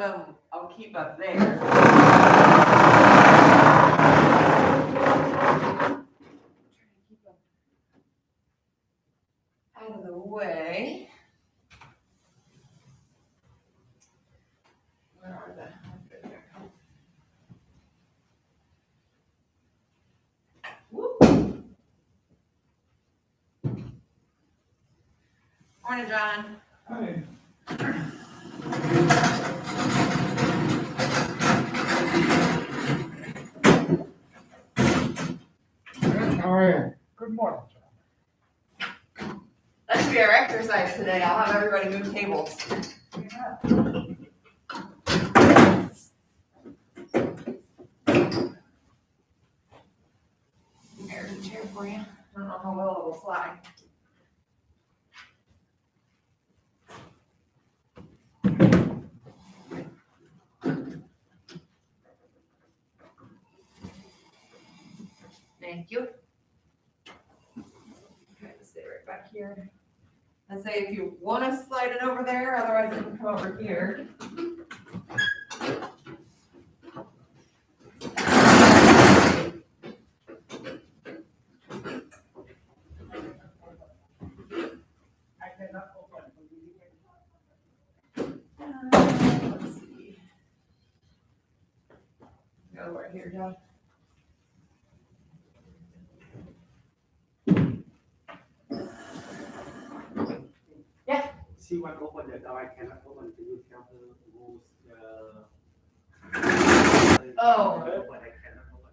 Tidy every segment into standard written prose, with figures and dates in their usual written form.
of them I'll keep up there. Keep them out of the way. Where are the? Whoop. Morning, John. Hi. How are you? Good morning, John. That should be our exercise today. I'll have everybody move tables. There's a chair for you. I don't know how well it will slide. Thank you. Okay, stay right back here. And say if you want to slide it over there, otherwise you can come over here. Let's see. Go right here, John. She want to open the door, I cannot open. Can you tell her who's Oh. But I cannot open.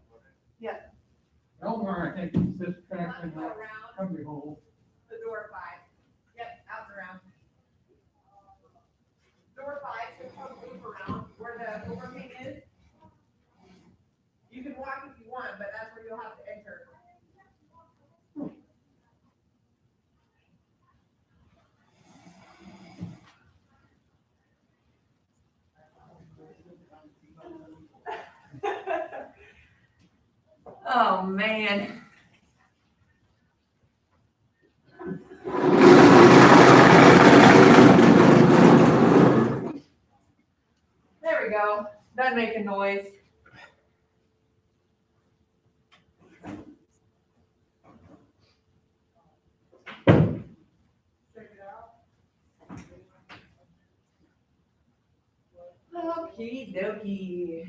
Elmer, I think, sits back in that cubby hole. The door 5. Yep, out and around. Door 5 should come loop around where the overhang is. You can walk if you want, but that's where you'll have to enter. Oh, man. There we go. Done making noise. Okie dokie.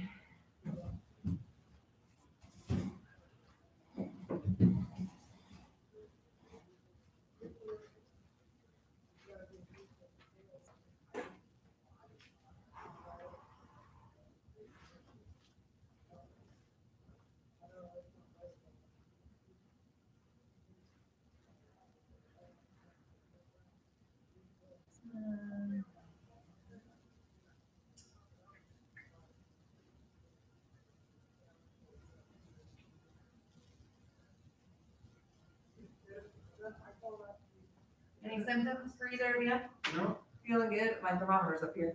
Any symptoms for either of you? No. Feeling good? My thermometer's up here.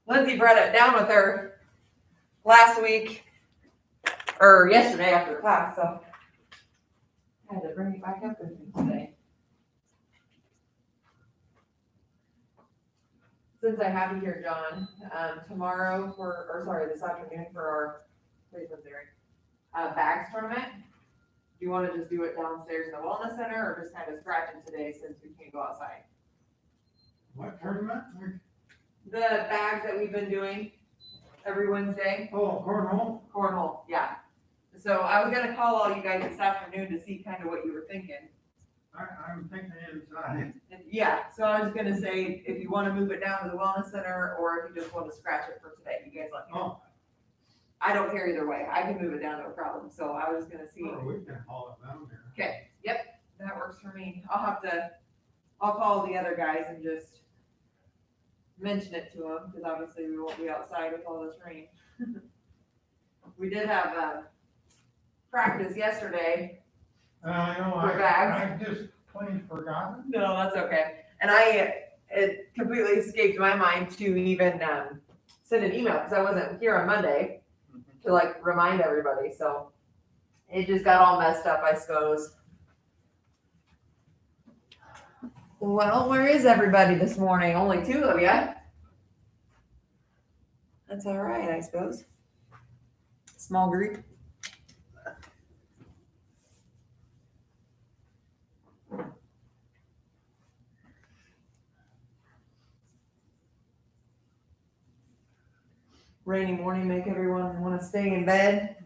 Lindsay brought it down with her last week, or yesterday after class, so I had to bring it back up with me today. Since I have you here, John, tomorrow this afternoon for our bags tournament. Do you want to just do it downstairs in the wellness center, or just kind of scratch it today since we can't go outside? What tournament? The bags that we've been doing every Wednesday. Oh, cornhole? Cornhole, yeah. So I was gonna call all you guys this afternoon to see kind of what you were thinking. I'm thinking inside. Yeah, so I was gonna say, if you wanna move it down to the wellness center, or if you just wanna scratch it for today, you guys let me know. Oh, I don't care either way, I can move it down, no problem, so I was gonna see. or we can haul it down there. Okay, yep, that works for me. I'll call the other guys and just mention it to them, because obviously we won't be outside with all this rain. We did have, practice yesterday. I know, For bags? I just plain forgotten. No, that's okay. And it completely escaped my mind to even send an email, because I wasn't here on Monday to like remind everybody, so it just got all messed up, I suppose. Well, where is everybody this morning? Only 2 of you. That's all right, I suppose. Small group. Rainy morning make everyone want to stay in bed.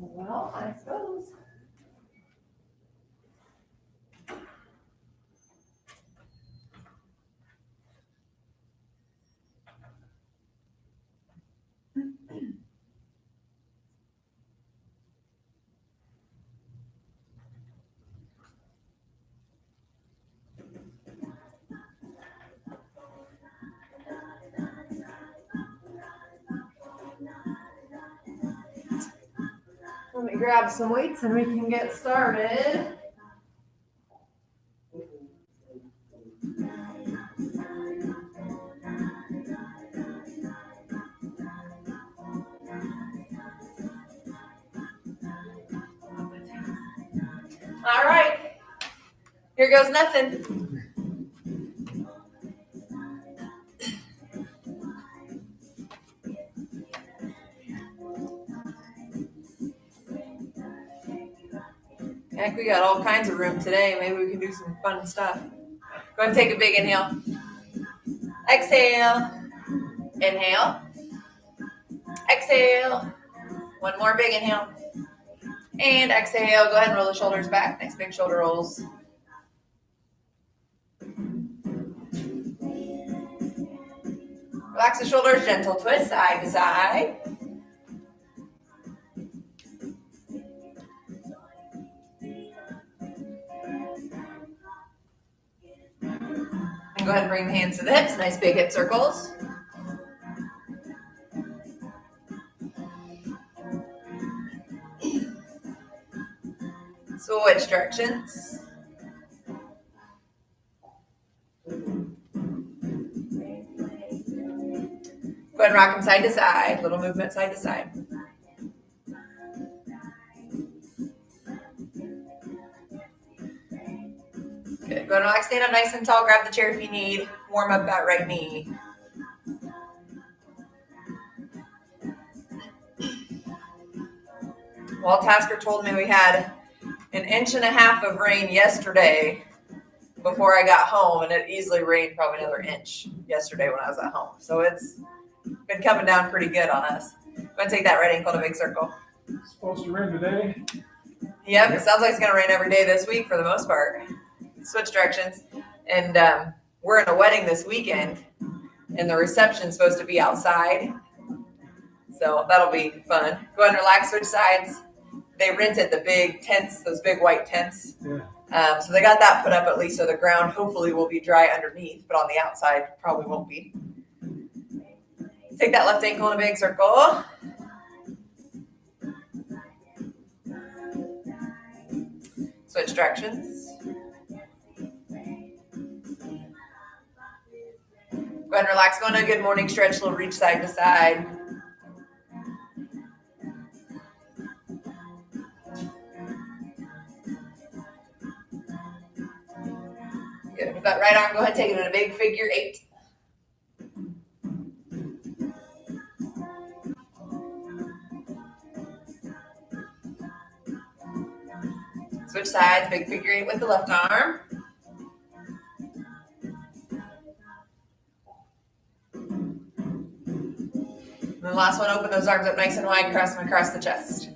Well, I suppose. Let me grab some weights and we can get started. All right. Here goes nothing. Heck, we got all kinds of room today. Maybe we can do some fun stuff. Go ahead and take a big inhale. Exhale. Inhale. Exhale. One more big inhale. And exhale. Go ahead and roll the shoulders back. Nice big shoulder rolls. Relax the shoulders, gentle twist, side to side. And go ahead and bring the hands to the hips, nice big hip circles. Switch directions. Go ahead and rock them side to side, little movement side to side. Good, go ahead and relax, stand up nice and tall, grab the chair if you need, warm up that right knee. Well, Tasker told me we had 1.5 inches of rain yesterday before I got home, and it easily rained probably another inch yesterday when I was at home. So it's been coming down pretty good on us. I'm going to take that right ankle to big circle. It's supposed to rain today. Yep, it sounds like it's going to rain every day this week for the most part. Switch directions. And we're in a wedding this weekend, and the reception's supposed to be outside. So that'll be fun. Go ahead and relax, switch sides. They rented the big tents, those big white tents. Yeah. So they got that put up at least so the ground hopefully will be dry underneath, but on the outside probably won't be. Take that left ankle in a big circle. Switch directions. Go ahead and relax. Go into a good morning stretch, little reach side to side. Good. With that right arm, go ahead and take it in a big figure 8. Switch sides, big figure 8 with the left arm. And then the last one, open those arms up nice and wide, cross them across the chest.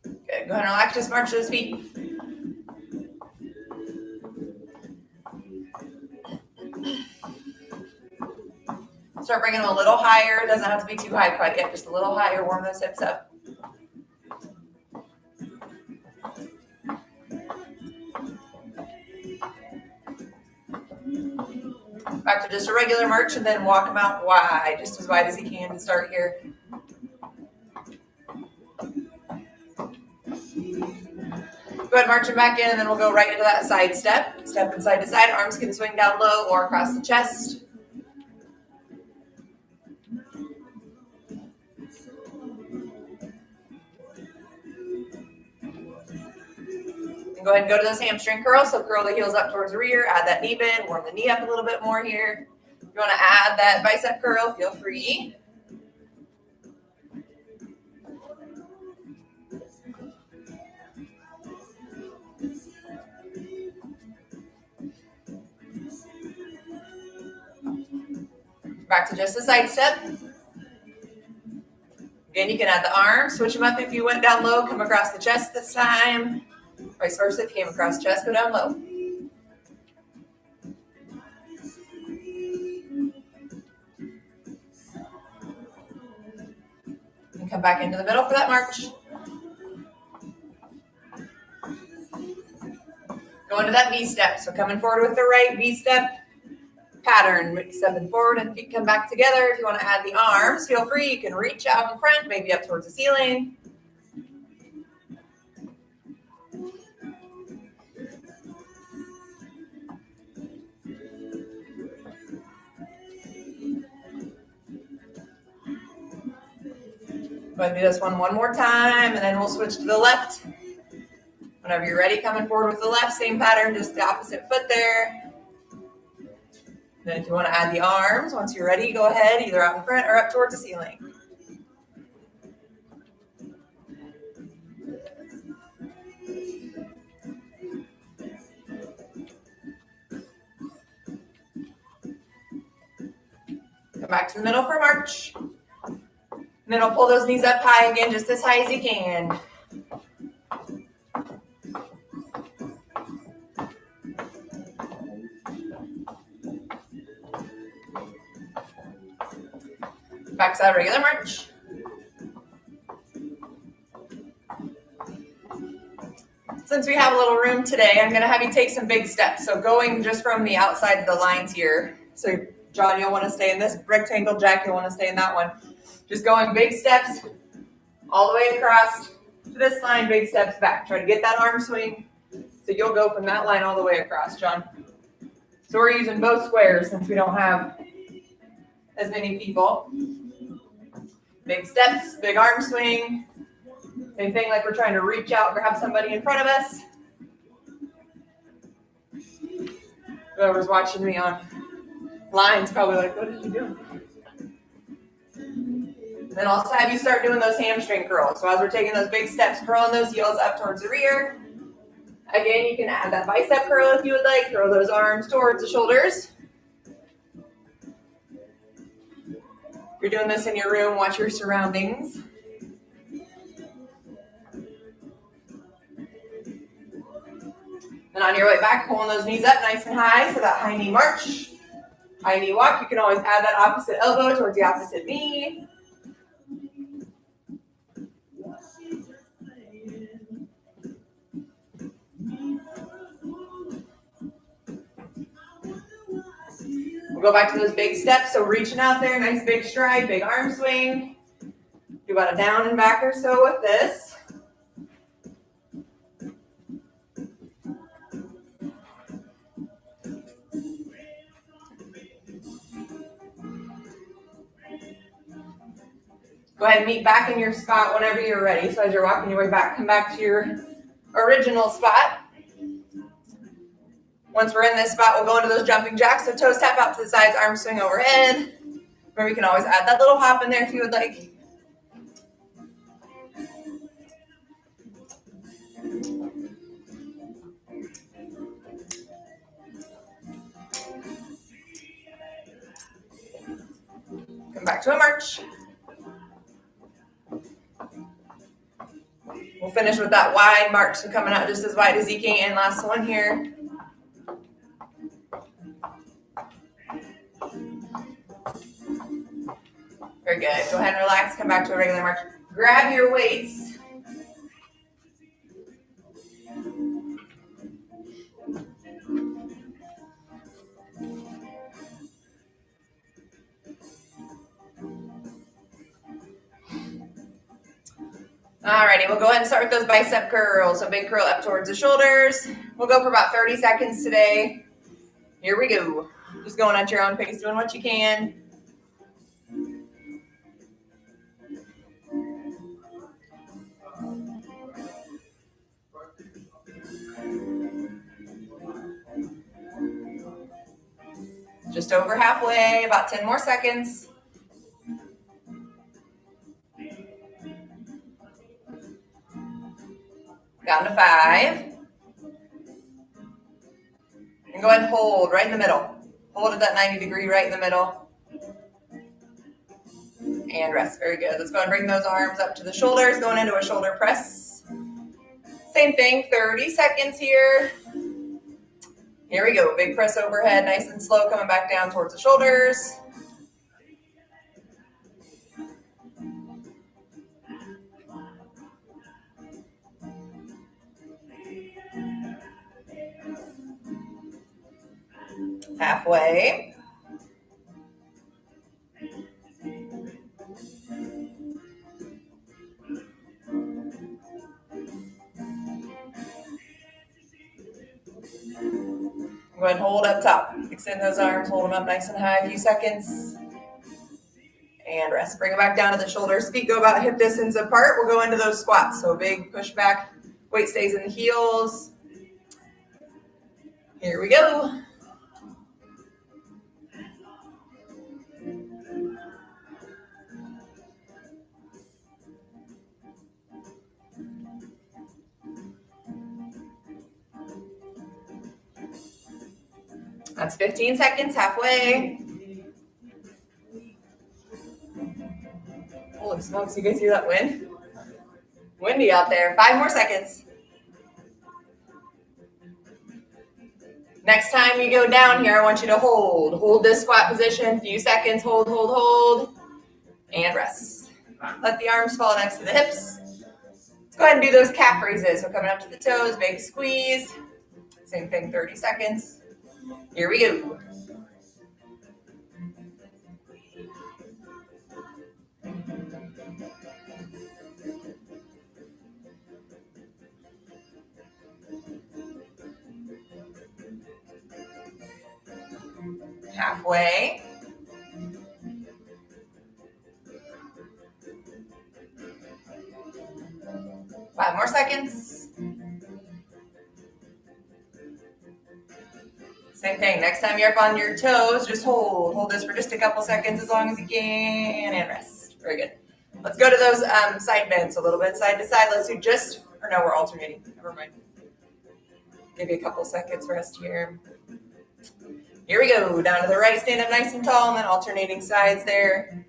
Good. Go ahead and relax, just march those feet. Start bringing them a little higher. It doesn't have to be too high quite yet, just a little higher. Warm those hips up. Back back to just a regular march and then walk him out wide, just as wide as he can to start here. Go ahead, march him back in, and then we'll go right into that side step. Stepping side to side, arms can swing down low or across the chest. And go ahead and go to those hamstring curls. So curl the heels up towards the rear, add that knee bend, warm the knee up a little bit more here. If you want to add that bicep curl, feel free. Back to just a side step. Again, you can add the arms, switch them up if you went down low, come across the chest this time. Vice versa, if you came across the chest, go down low. And come back into the middle for that march. Go into that V step. So coming forward with the right V step pattern, stepping forward and feet come back together. If you want to add the arms, feel free. You can reach out in front, maybe up towards the ceiling. Go ahead and do this one more time, and then we'll switch to the left. Whenever you're ready, coming forward with the left, same pattern, just the opposite foot there. Then if you want to add the arms, once you're ready, go ahead, either out in front or up towards the ceiling. Come back to the middle for march. And then we'll pull those knees up high again, just as high as you can. Backside regular march. Since we have a little room today, I'm going to have you take some big steps. So going just from the outside of the lines here. So John, you'll want to stay in this rectangle. Jack, you'll want to stay in that one. Just going big steps all the way across to this line, big steps back. Try to get that arm swing. So you'll go from that line all the way across, John. So we're using both squares since we don't have as many people. Big steps, big arm swing. Same thing like we're trying to reach out, grab somebody in front of us. Whoever's watching me on line's probably like, what did you do? Then I'll also have you start doing those hamstring curls. So as we're taking those big steps, curling those heels up towards the rear. Again, you can add that bicep curl if you would like. Throw those arms towards the shoulders. If you're doing this in your room, watch your surroundings. And on your way back, pulling those knees up nice and high. So that high knee march, high knee walk. You can always add that opposite elbow towards the opposite knee. We'll go back to those big steps. So reaching out there, nice big stride, big arm swing. Do about a down and back or so with this. Go ahead and meet back in your spot whenever you're ready. So as you're walking your way back, come back to your original spot. Once we're in this spot, we'll go into those jumping jacks. So toes tap out to the sides, arms swing overhead. Remember, you can always add that little hop in there if you would like. Come back to a march. We'll finish with that wide march, so coming out just as wide as you can. Last one here. Very good. Go ahead and relax. Come back to a regular march. Grab your weights. Alrighty, we'll go ahead and start with those bicep curls. So big curl up towards the shoulders. We'll go for about 30 seconds today. Here we go. Just going at your own pace, doing what you can. Just over halfway, about 10 more seconds. Down to 5. And go ahead and hold right in the middle. Hold at that 90-degree right in the middle. And rest. Very good. Let's go and bring those arms up to the shoulders, going into a shoulder press. Same thing, 30 seconds here. Here we go. Big press overhead, nice and slow, coming back down towards the shoulders. Halfway. Go ahead and hold up top. Extend those arms, hold them up nice and high, a few seconds. And rest. Bring it back down to the shoulders. Feet go about hip distance apart. We'll go into those squats. So big push back. Weight stays in the heels. Here we go. That's 15 seconds, halfway. Holy smokes, you guys hear that wind? Windy out there. 5 more seconds. Next time you go down here, I want you to hold. Hold this squat position, few seconds, hold, hold, hold, and rest. Let the arms fall next to the hips. Let's go ahead and do those calf raises. So coming up to the toes, big squeeze. Same thing, 30 seconds. Here we go. Halfway. Five more seconds. Same thing. Next time you're up on your toes, just hold. Hold this for just a couple seconds as long as you can and rest. Very good. Let's go to those side bends a little bit, side to side. Let's do just, or no, we're alternating. Never mind. Give you a couple seconds rest here. Here we go. Down to the right, stand up nice and tall, and then alternating sides there.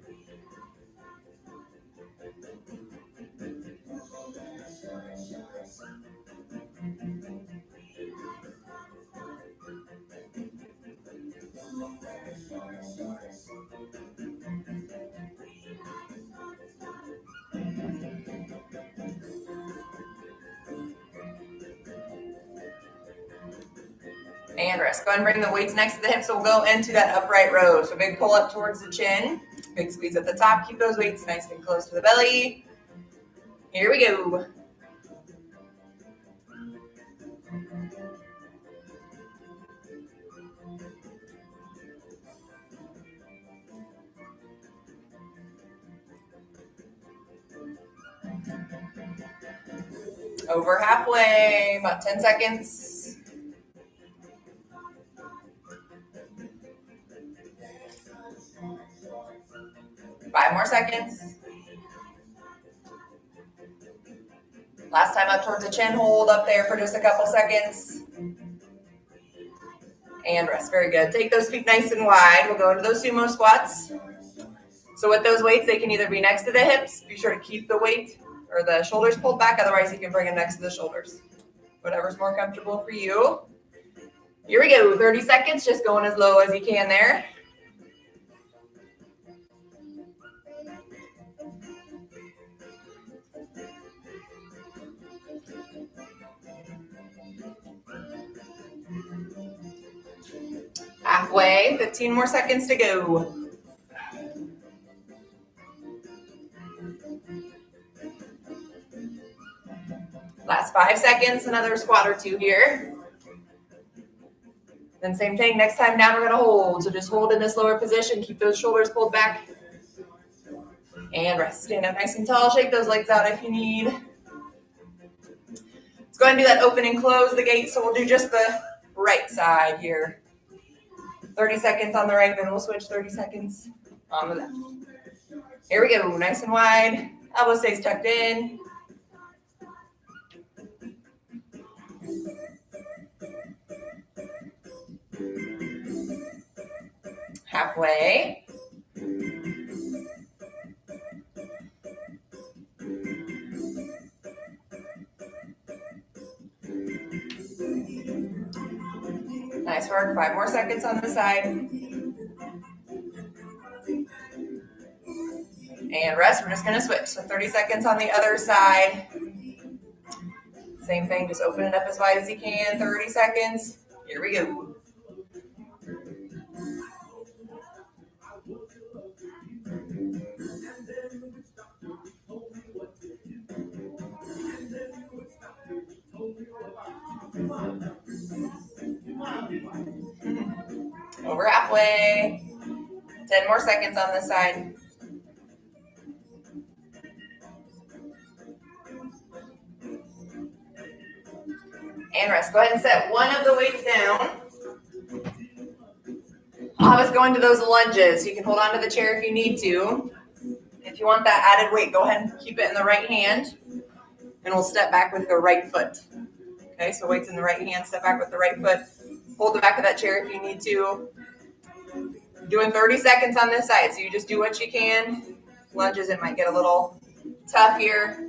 And rest. Go ahead and bring the weights next to the hips. So we'll go into that upright row. So big pull up towards the chin. Big squeeze at the top. Keep those weights nice and close to the belly. Here we go. Over halfway, about 10 seconds. Five more seconds. Last time up towards the chin, hold up there for just a couple seconds. And rest, very good. Take those feet nice and wide. We'll go into those sumo squats. So with those weights, they can either be next to the hips. Be sure to keep the weight or the shoulders pulled back. Otherwise, you can bring them next to the shoulders. Whatever's more comfortable for you. Here we go. 30 seconds, just going as low as you can there. Halfway, 15 more seconds to go. Last 5 seconds, another squat or two here. Then same thing, next time down we're gonna hold. So just hold in this lower position, keep those shoulders pulled back. And rest, stand up nice and tall, shake those legs out if you need. Let's go ahead and do that open and close the gate. So we'll do just the right side here. 30 seconds on the right, then we'll switch 30 seconds on the left. Here we go, nice and wide. Elbow stays tucked in. Halfway. Nice work, 5 more seconds on the side. And rest, we're just gonna switch. So 30 seconds on the other side. Same thing, just open it up as wide as you can, 30 seconds. Here we go. Over halfway. 10 more seconds on this side. And rest. Go ahead and set one of the weights down. I was going to those lunges. You can hold on to the chair if you need to. If you want that added weight, go ahead and keep it in the right hand. And we'll step back with the right foot. Okay, so weights in the right hand, step back with the right foot. Hold the back of that chair if you need to. Doing 30 seconds on this side, so you just do what you can. Lunges, it might get a little tough here.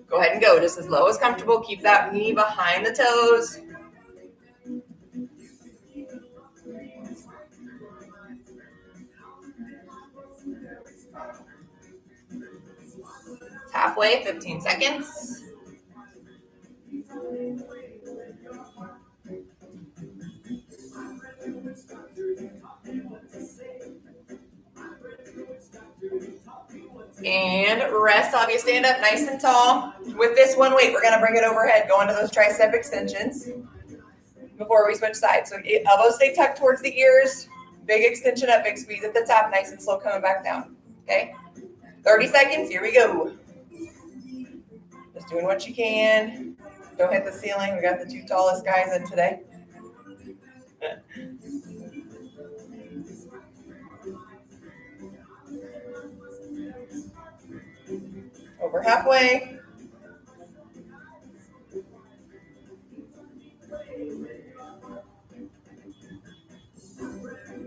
Go ahead and go just as low as comfortable. Keep that knee behind the toes. It's halfway, 15 seconds. And rest, obviously stand up nice and tall. With this one weight, we're gonna bring it overhead, go into those tricep extensions before we switch sides. So elbows stay tucked towards the ears, big extension up, big squeeze at the top, nice and slow coming back down, okay? 30 seconds, here we go. Just doing what you can. Don't hit the ceiling, we got the 2 tallest guys in today. Over halfway.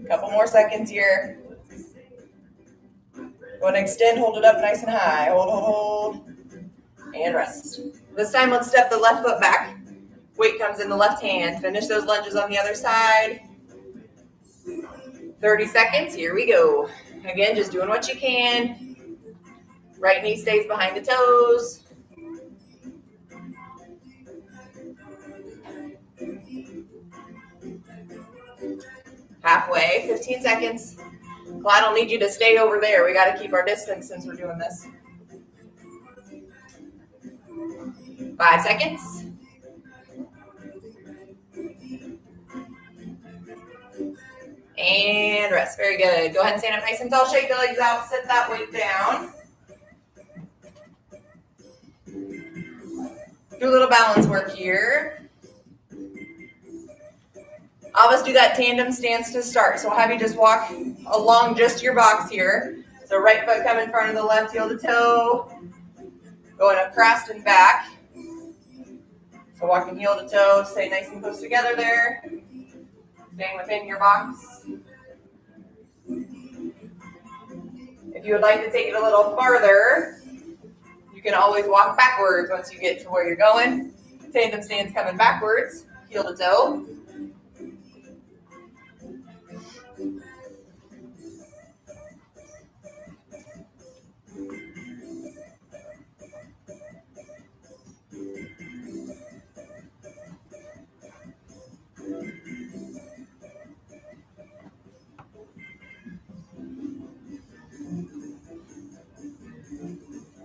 Couple more seconds here. Go and extend, hold it up nice and high. Hold. And rest. This time, let's step the left foot back. Weight comes in the left hand. Finish those lunges on the other side. 30 seconds, here we go. Again, just doing what you can. Right knee stays behind the toes. Halfway, 15 seconds. Well, I don't need you to stay over there. We got to keep our distance since we're doing this. 5 seconds. And rest. Very good. Go ahead and stand up nice and tall. Shake the legs out. Sit that weight down. Do a little balance work here. I'll just do that tandem stance to start. So I'll have you just walk along just your box here. So right foot come in front of the left heel to toe. Going across and back. So walking heel to toe. Stay nice and close together there. Staying within your box. If you would like to take it a little farther, you can always walk backwards once you get to where you're going. Tandem stance coming backwards, heel to toe.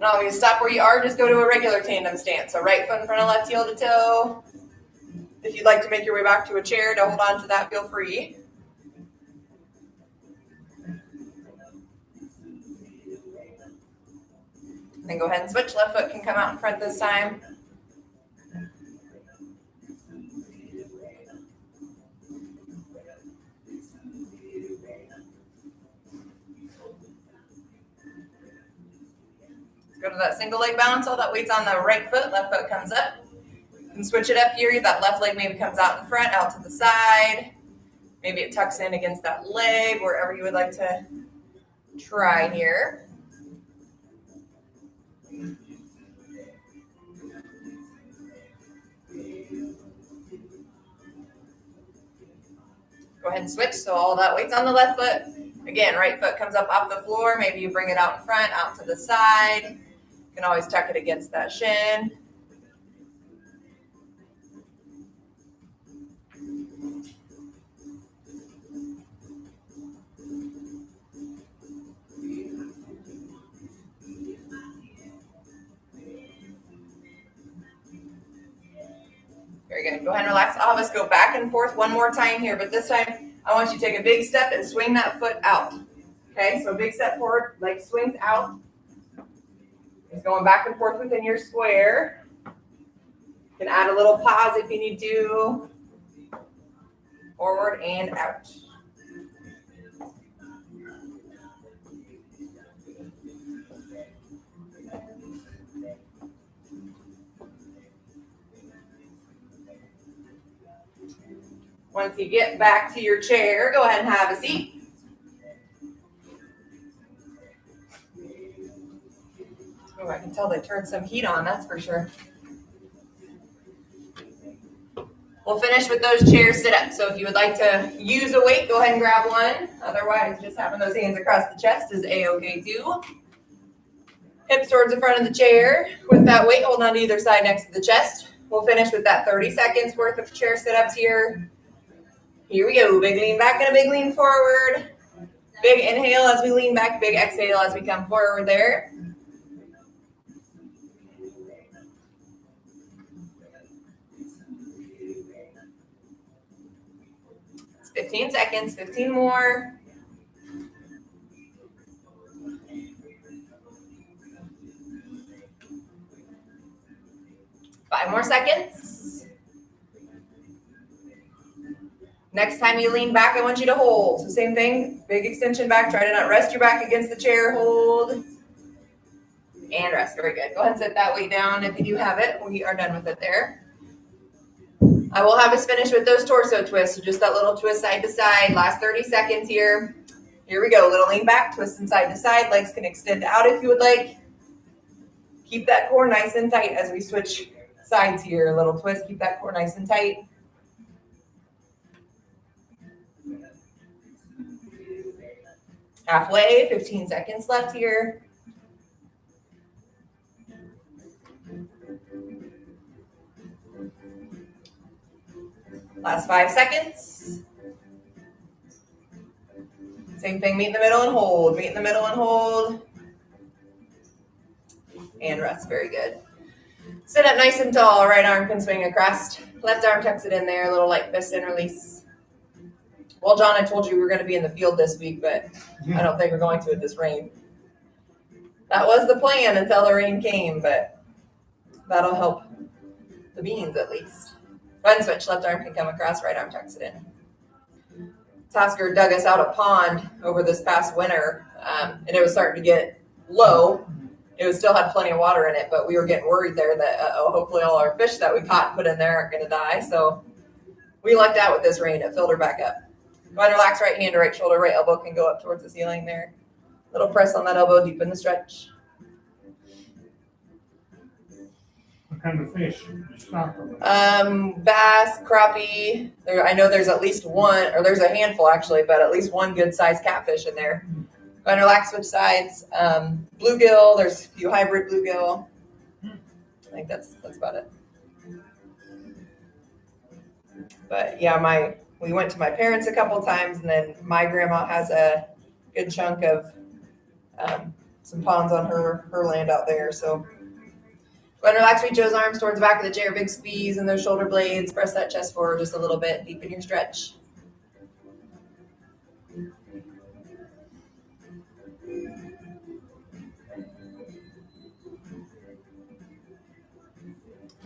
And always stop where you are, just go to a regular tandem stance. So right foot in front of left heel to toe. If you'd like to make your way back to a chair to hold on to that, feel free. Then go ahead and switch. Left foot can come out in front this time. Go to that single leg balance. All that weight's on the right foot. Left foot comes up. You can switch it up here. That left leg maybe comes out in front, out to the side. Maybe it tucks in against that leg, wherever you would like to try here. Go ahead and switch. So all that weight's on the left foot. Again, right foot comes up off the floor. Maybe you bring it out in front, out to the side. You can always tuck it against that shin. Very good. Go ahead and relax. I'll have us go back and forth one more time here, but this time I want you to take a big step and swing that foot out. Okay, so big step forward, leg swings out. It's going back and forth within your square. You can add a little pause if you need to. Forward and out. Once you get back to your chair, go ahead and have a seat. Oh, I can tell they turned some heat on, that's for sure. We'll finish with those chair sit-ups. So if you would like to use a weight, go ahead and grab one. Otherwise, just having those hands across the chest is a-okay too. Hips towards the front of the chair. With that weight, hold on to either side next to the chest. We'll finish with that 30 seconds worth of chair sit-ups here. Here we go. Big lean back and a big lean forward. Big inhale as we lean back. Big exhale as we come forward there. It's 15 seconds. 15 more. Five more seconds. Next time you lean back, I want you to hold. So same thing, big extension back. Try to not rest your back against the chair. Hold and rest. Very good. Go ahead and set that weight down if you do have it. We are done with it there. I will have us finish with those torso twists. So just that little twist side to side. Last 30 seconds here. Here we go. Little lean back, twist from side to side. Legs can extend out if you would like. Keep that core nice and tight as we switch sides here. A little twist. Keep that core nice and tight. Halfway, 15 seconds left here. Last 5 seconds. Same thing, meet in the middle and hold. Meet in the middle and hold. And rest, very good. Sit up nice and tall. Right arm can swing across. Left arm tucks it in there. A little light fist and release. Well, John, I told you we were going to be in the field this week, but I don't think we're going to with this rain. That was the plan until the rain came, but that'll help the beans at least. Go ahead and switch. Left arm can come across, right arm tucks it in. Tasker dug us out a pond over this past winter, and it was starting to get low. It was still had plenty of water in it, but we were getting worried there that, hopefully all our fish that we caught and put in there aren't going to die. So we lucked out with this rain. It filled her back up. Go ahead and relax right hand to right shoulder, right elbow can go up towards the ceiling there. Little press on that elbow, deepen the stretch. What kind of fish? Bass, crappie. I know there's at least one, or there's a handful actually, but at least one good sized catfish in there. Go ahead and relax, switch sides. Bluegill, there's a few hybrid bluegill. I think that's about it. But yeah, we went to my parents a couple times, and then my grandma has a good chunk of some ponds on her land out there. So go ahead and relax, reach those arms towards the back of the chair, big squeeze in those shoulder blades, press that chest forward just a little bit, deepen your stretch.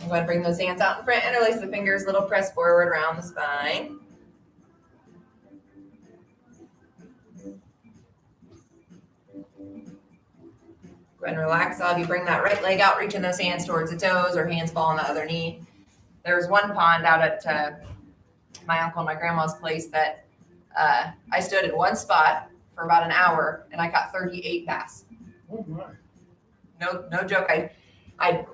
Go ahead and bring those hands out in front, interlace the fingers, little press forward around the spine. Go ahead and relax. I'll have you bring that right leg out, reaching those hands towards the toes or hands fall on the other knee. There's one pond out at my uncle and my grandma's place that I stood in one spot for about an hour and I caught 38 bass. Oh my. No joke. I'd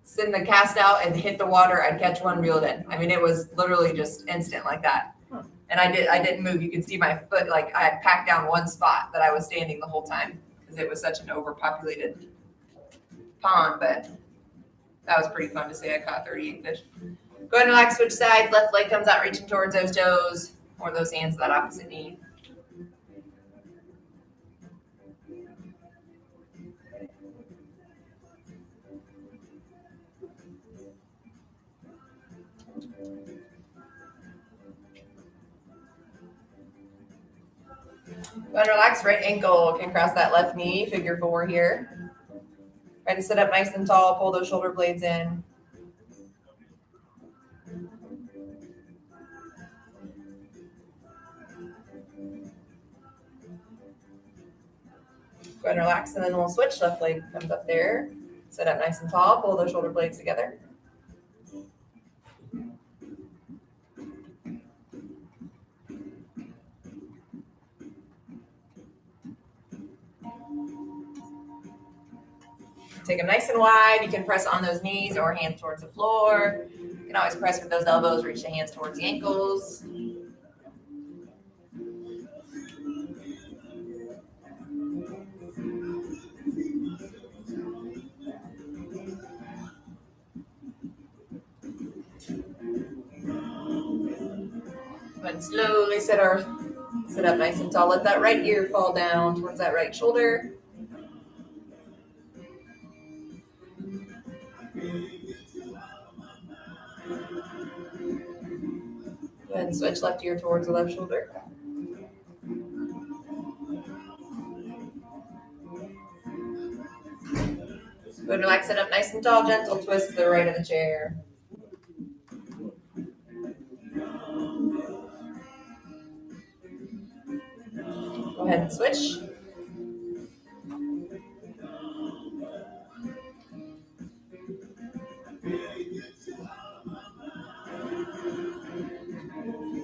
send the cast out and hit the water. I'd catch one, reel it in. I mean, it was literally just instant like that. Huh. And I didn't move. You can see my foot, like I had packed down one spot that I was standing the whole time because it was such an overpopulated pond. But that was pretty fun to say I caught 38 fish. Go ahead and relax, switch sides. Left leg comes out, reaching towards those toes or those hands to that opposite knee. Go ahead and relax, right ankle can cross that left knee, figure 4 here. Try to sit up nice and tall, pull those shoulder blades in. Go ahead and relax, and then we'll switch. Left leg comes up there. Sit up nice and tall, pull those shoulder blades together. Take them nice and wide. You can press on those knees or hands towards the floor. You can always press with those elbows, reach the hands towards the ankles. And slowly sit up nice and tall. Let that right ear fall down towards that right shoulder. Go ahead and switch left ear towards the left shoulder. Go ahead and relax it up nice and tall, gentle twist to the right of the chair. Go ahead and switch.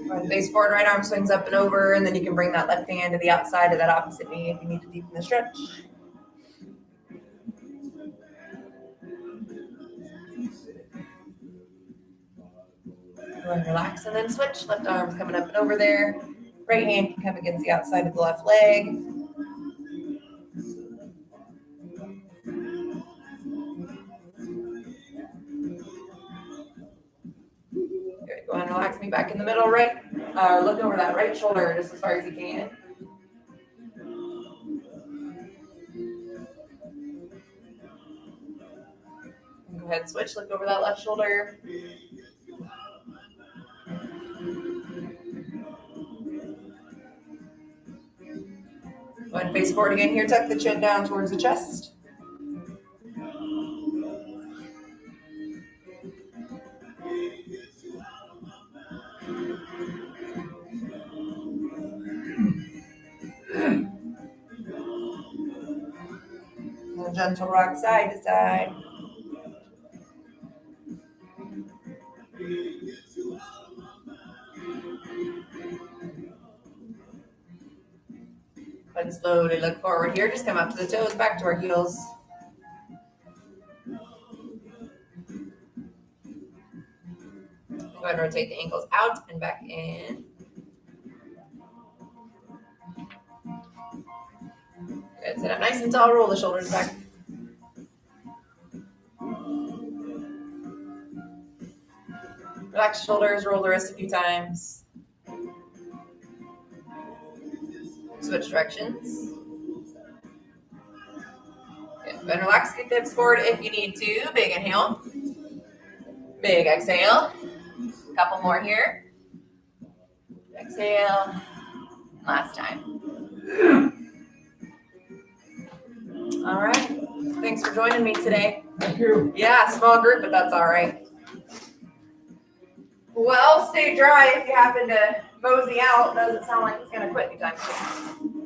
Go ahead and face forward, right arm swings up and over, and then you can bring that left hand to the outside of that opposite knee if you need to deepen the stretch. Go ahead and relax and then switch. Left arm's coming up and over there. Right hand can come against the outside of the left leg. Good. Go ahead and relax me back in the middle, right? Look over that right shoulder just as far as you can. And go ahead and switch. Look over that left shoulder. Go ahead and face forward again here. Tuck the chin down towards the chest. And a gentle rock side to side. And slowly look forward here. Just come up to the toes, back to our heels. Go ahead and rotate the ankles out and back in. Good. Sit up nice and tall. Roll the shoulders back. Relax the shoulders. Roll the wrist a few times. Switch directions. And relax, get the hips forward if you need to. Big inhale. Big exhale. Couple more here. Exhale. Last time. All right. Thanks for joining me today. Thank you. Yeah, small group, but that's all right. Well, stay dry if you happen to mosey out. Doesn't sound like it's going to quit anytime soon.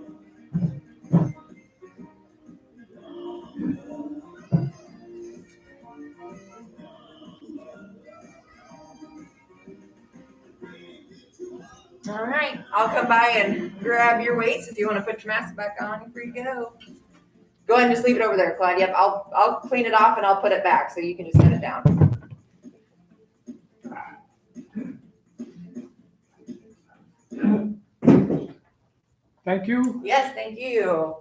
All right, I'll come by and grab your weights. If you want to put your mask back on, you're free to go. Go ahead and just leave it over there, Clyde. Yep, I'll clean it off and I'll put it back so you can just set it down. Thank you. Yes, thank you.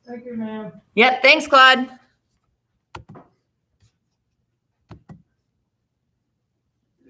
Thank you, ma'am. Yep, thanks, Claude.